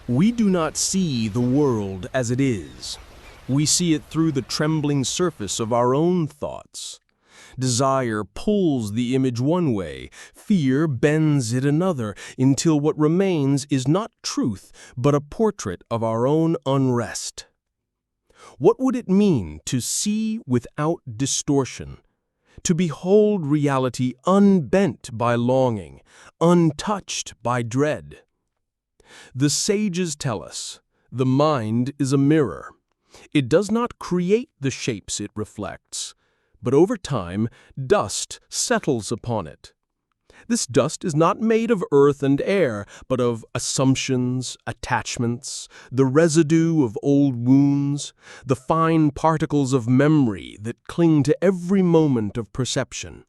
We do not see the world as it is. We see it through the trembling surface of our own thoughts. Desire pulls the image one way, fear bends it another, until what remains is not truth, but a portrait of our own unrest. What would it mean to see without distortion? To behold reality unbent by longing, untouched by dread? The sages tell us, the mind is a mirror. It does not create the shapes it reflects, but over time, dust settles upon it. This dust is not made of earth and air, but of assumptions, attachments, the residue of old wounds, the fine particles of memory that cling to every moment of perception.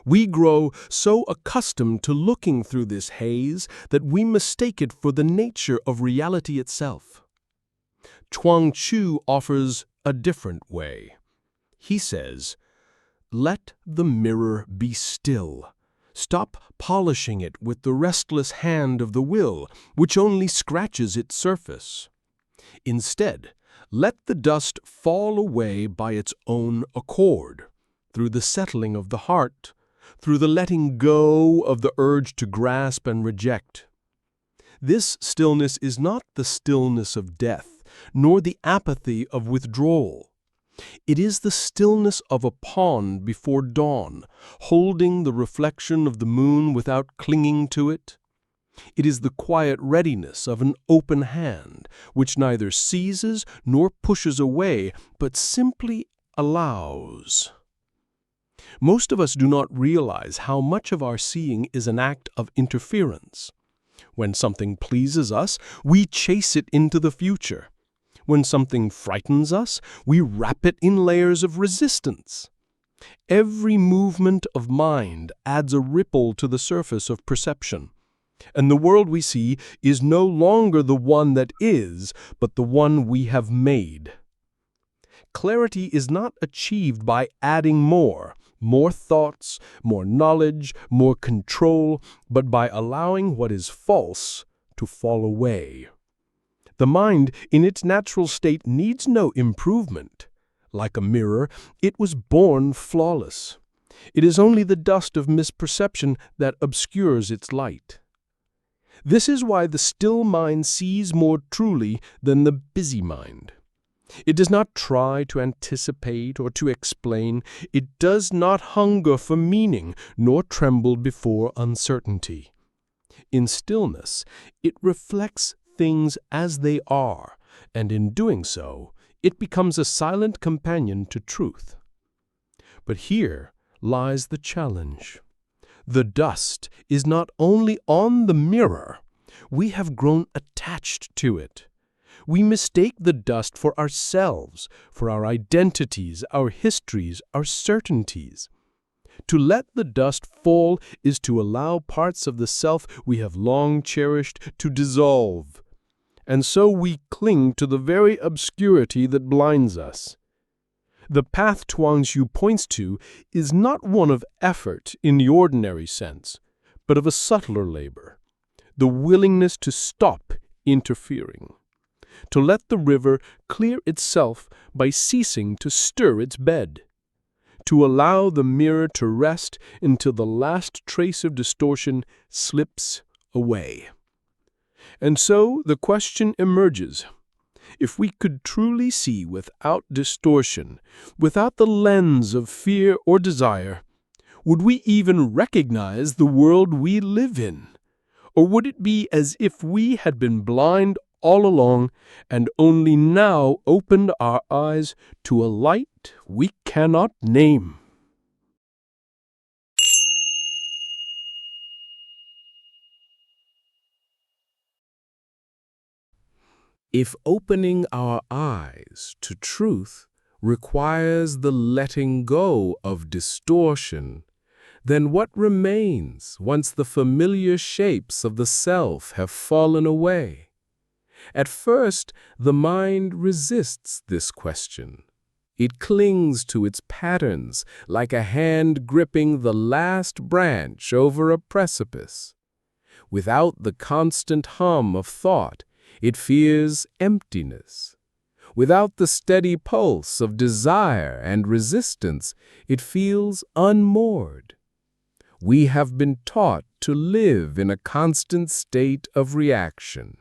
We grow so accustomed to looking through this haze that we mistake it for the nature of reality itself. Chuang Tzu offers a different way. He says, "Let the mirror be still. Stop polishing it with the restless hand of the will, which only scratches its surface. Instead, let the dust fall away by its own accord, through the settling of the heart, through the letting go of the urge to grasp and reject. This stillness is not the stillness of death, nor the apathy of withdrawal. It is the stillness of a pond before dawn, holding the reflection of the moon without clinging to it. It is the quiet readiness of an open hand, which neither seizes nor pushes away, but simply allows." Most of us do not realize how much of our seeing is an act of interference. When something pleases us, we chase it into the future. When something frightens us, we wrap it in layers of resistance. Every movement of mind adds a ripple to the surface of perception, and the world we see is no longer the one that is, but the one we have made. Clarity is not achieved by adding more thoughts, more knowledge, more control, but by allowing what is false to fall away. The mind, in its natural state, needs no improvement. Like a mirror, it was born flawless. It is only the dust of misperception that obscures its light. This is why the still mind sees more truly than the busy mind. It does not try to anticipate or to explain. It does not hunger for meaning, nor tremble before uncertainty. In stillness, it reflects things as they are, and in doing so, it becomes a silent companion to truth. But here lies the challenge. The dust is not only on the mirror, we have grown attached to it. We mistake the dust for ourselves, for our identities, our histories, our certainties. To let the dust fall is to allow parts of the self we have long cherished to dissolve. And so we cling to the very obscurity that blinds us. The path Chuang Tzu points to is not one of effort in the ordinary sense, but of a subtler labor, the willingness to stop interfering, to let the river clear itself by ceasing to stir its bed, to allow the mirror to rest until the last trace of distortion slips away. And so the question emerges, if we could truly see without distortion, without the lens of fear or desire, would we even recognize the world we live in? Or would it be as if we had been blind all along and only now opened our eyes to a light we cannot name? If opening our eyes to truth requires the letting go of distortion, then what remains once the familiar shapes of the self have fallen away? At first, the mind resists this question. It clings to its patterns like a hand gripping the last branch over a precipice. Without the constant hum of thought, It fears emptiness. Without the steady pulse of desire and resistance, it feels unmoored. We have been taught to live in a constant state of reaction,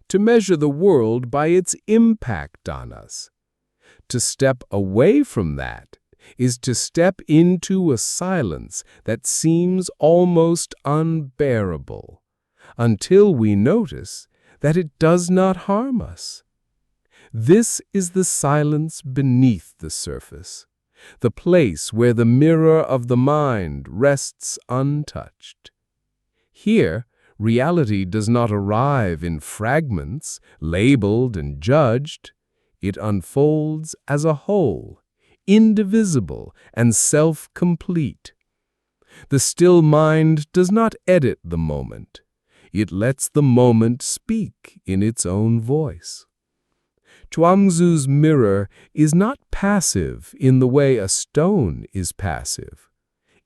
to measure the world by its impact on us. To step away from that is to step into a silence that seems almost unbearable, until we notice that it does not harm us. This is the silence beneath the surface, the place where the mirror of the mind rests untouched. Here, reality does not arrive in fragments, labeled and judged. It unfolds as a whole, indivisible and self-complete. The still mind does not edit the moment. It lets the moment speak in its own voice. Chuang Tzu's mirror is not passive in the way a stone is passive.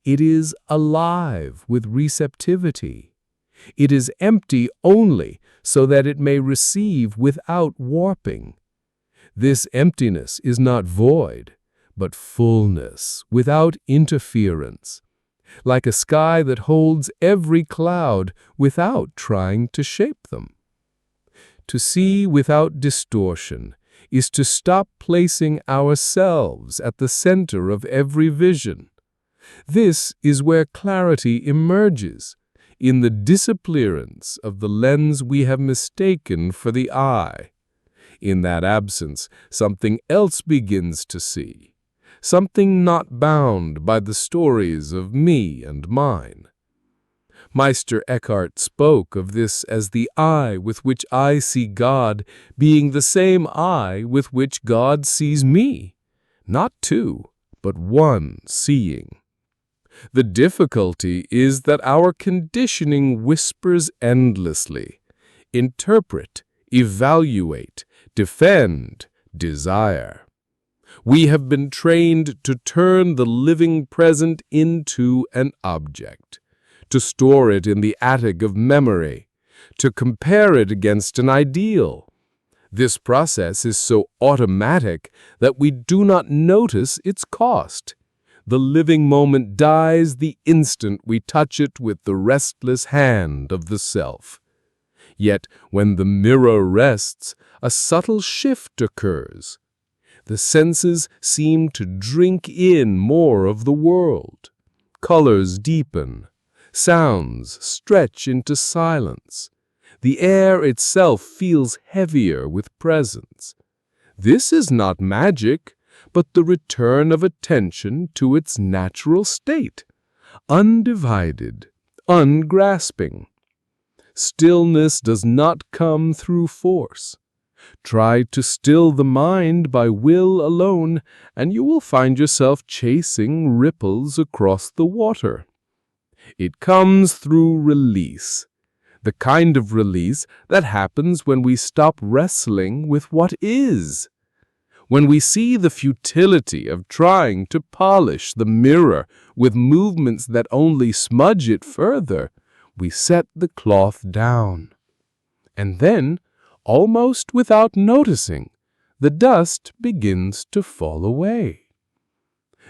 It is alive with receptivity. It is empty only so that it may receive without warping. This emptiness is not void, but fullness without interference, like a sky that holds every cloud without trying to shape them. To see without distortion is to stop placing ourselves at the center of every vision. This is where clarity emerges, in the disappearance of the lens we have mistaken for the eye. In that absence, something else begins to see, something not bound by the stories of me and mine. Meister Eckhart spoke of this as the eye with which I see God being the same eye with which God sees me, not two, but one seeing. The difficulty is that our conditioning whispers endlessly. Interpret, evaluate, defend, desire. We have been trained to turn the living present into an object, to store it in the attic of memory, to compare it against an ideal. This process is so automatic that we do not notice its cost. The living moment dies the instant we touch it with the restless hand of the self. Yet, when the mirror rests, a subtle shift occurs. The senses seem to drink in more of the world. Colors deepen. Sounds stretch into silence. The air itself feels heavier with presence. This is not magic, but the return of attention to its natural state, undivided, ungrasping. Stillness does not come through force. Try to still the mind by will alone, and you will find yourself chasing ripples across the water. It comes through release, the kind of release that happens when we stop wrestling with what is. When we see the futility of trying to polish the mirror with movements that only smudge it further, we set the cloth down. And then, almost without noticing, the dust begins to fall away.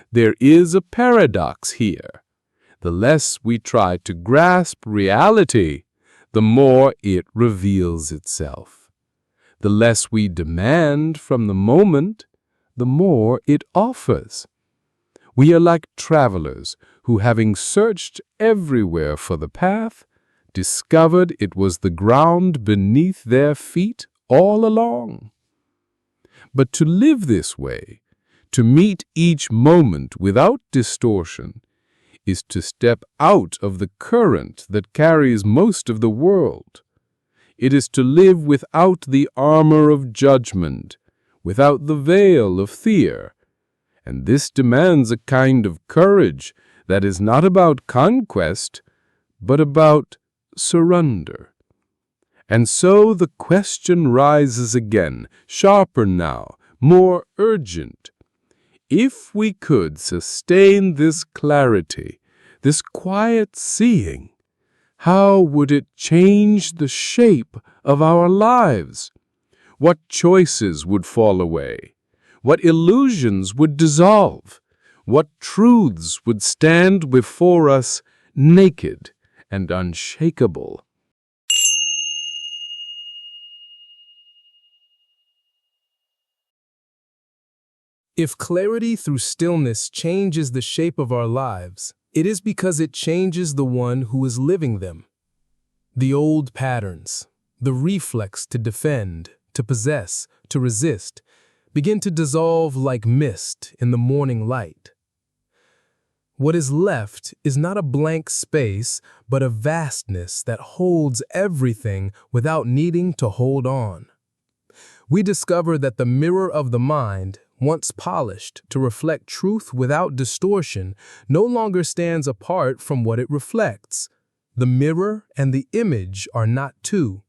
There is a paradox here. The less we try to grasp reality, the more it reveals itself. The less we demand from the moment, the more it offers. We are like travelers who, having searched everywhere for the path, discovered it was the ground beneath their feet all along. But to live this way, to meet each moment without distortion, is to step out of the current that carries most of the world. It is to live without the armor of judgment, without the veil of fear. And this demands a kind of courage that is not about conquest, but about surrender. And so the question rises again, sharper now, more urgent. If we could sustain this clarity, this quiet seeing, How would it change the shape of our lives? What choices would fall away? What illusions would dissolve? What truths would stand before us naked and unshakable? If clarity through stillness changes the shape of our lives, it is because it changes the one who is living them. The old patterns, the reflex to defend, to possess, to resist, begin to dissolve like mist in the morning light. What is left is not a blank space, but a vastness that holds everything without needing to hold on. We discover that the mirror of the mind, once polished to reflect truth without distortion, no longer stands apart from what it reflects. The mirror and the image are not two.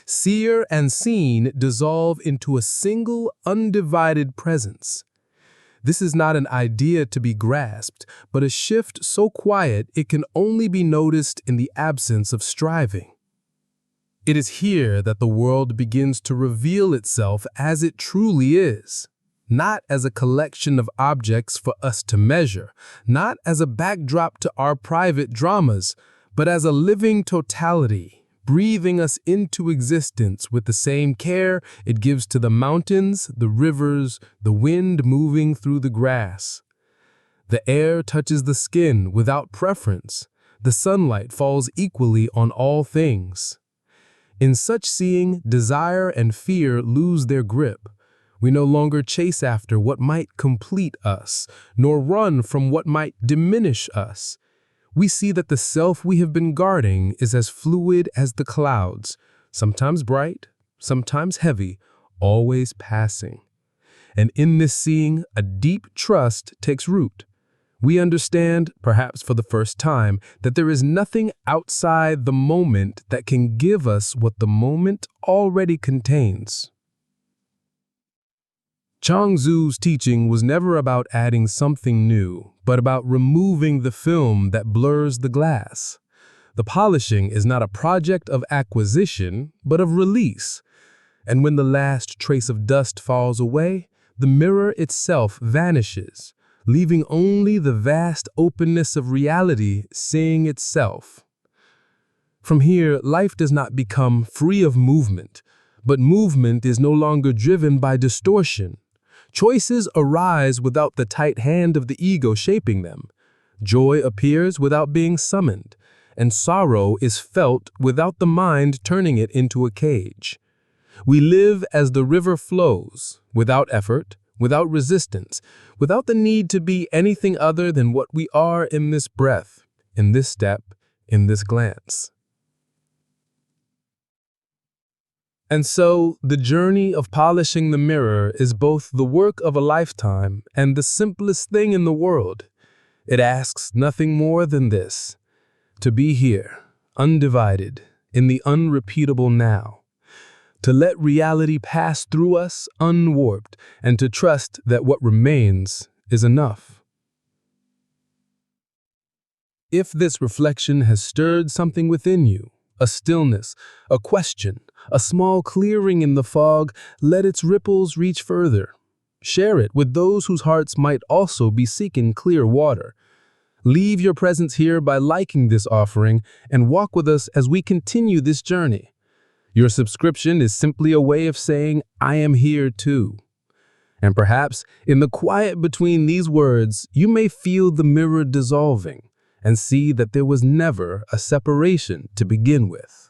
Seer and seen dissolve into a single, undivided presence. This is not an idea to be grasped, but a shift so quiet it can only be noticed in the absence of striving. It is here that the world begins to reveal itself as it truly is, not as a collection of objects for us to measure, not as a backdrop to our private dramas, but as a living totality, breathing us into existence with the same care it gives to the mountains, the rivers, the wind moving through the grass. The air touches the skin without preference. The sunlight falls equally on all things. In such seeing, desire and fear lose their grip. We no longer chase after what might complete us, nor run from what might diminish us. We see that the self we have been guarding is as fluid as the clouds, sometimes bright, sometimes heavy, always passing. And in this seeing, a deep trust takes root. We understand, perhaps for the first time, that there is nothing outside the moment that can give us what the moment already contains. Chuang Tzu's teaching was never about adding something new, but about removing the film that blurs the glass. The polishing is not a project of acquisition, but of release. And when the last trace of dust falls away, the mirror itself vanishes, leaving only the vast openness of reality seeing itself. From here, life does not become free of movement, but movement is no longer driven by distortion. Choices arise without the tight hand of the ego shaping them. Joy appears without being summoned, and sorrow is felt without the mind turning it into a cage. We live as the river flows, without effort, without resistance, without the need to be anything other than what we are in this breath, in this step, in this glance. And so, the journey of polishing the mirror is both the work of a lifetime and the simplest thing in the world. It asks nothing more than this: to be here, undivided, in the unrepeatable now. To let reality pass through us unwarped, and to trust that what remains is enough. If this reflection has stirred something within you, a stillness, a question, a small clearing in the fog, let its ripples reach further. Share it with those whose hearts might also be seeking clear water. Leave your presence here by liking this offering and walk with us as we continue this journey. Your subscription is simply a way of saying, I am here too. And perhaps, in the quiet between these words, you may feel the mirror dissolving and see that there was never a separation to begin with.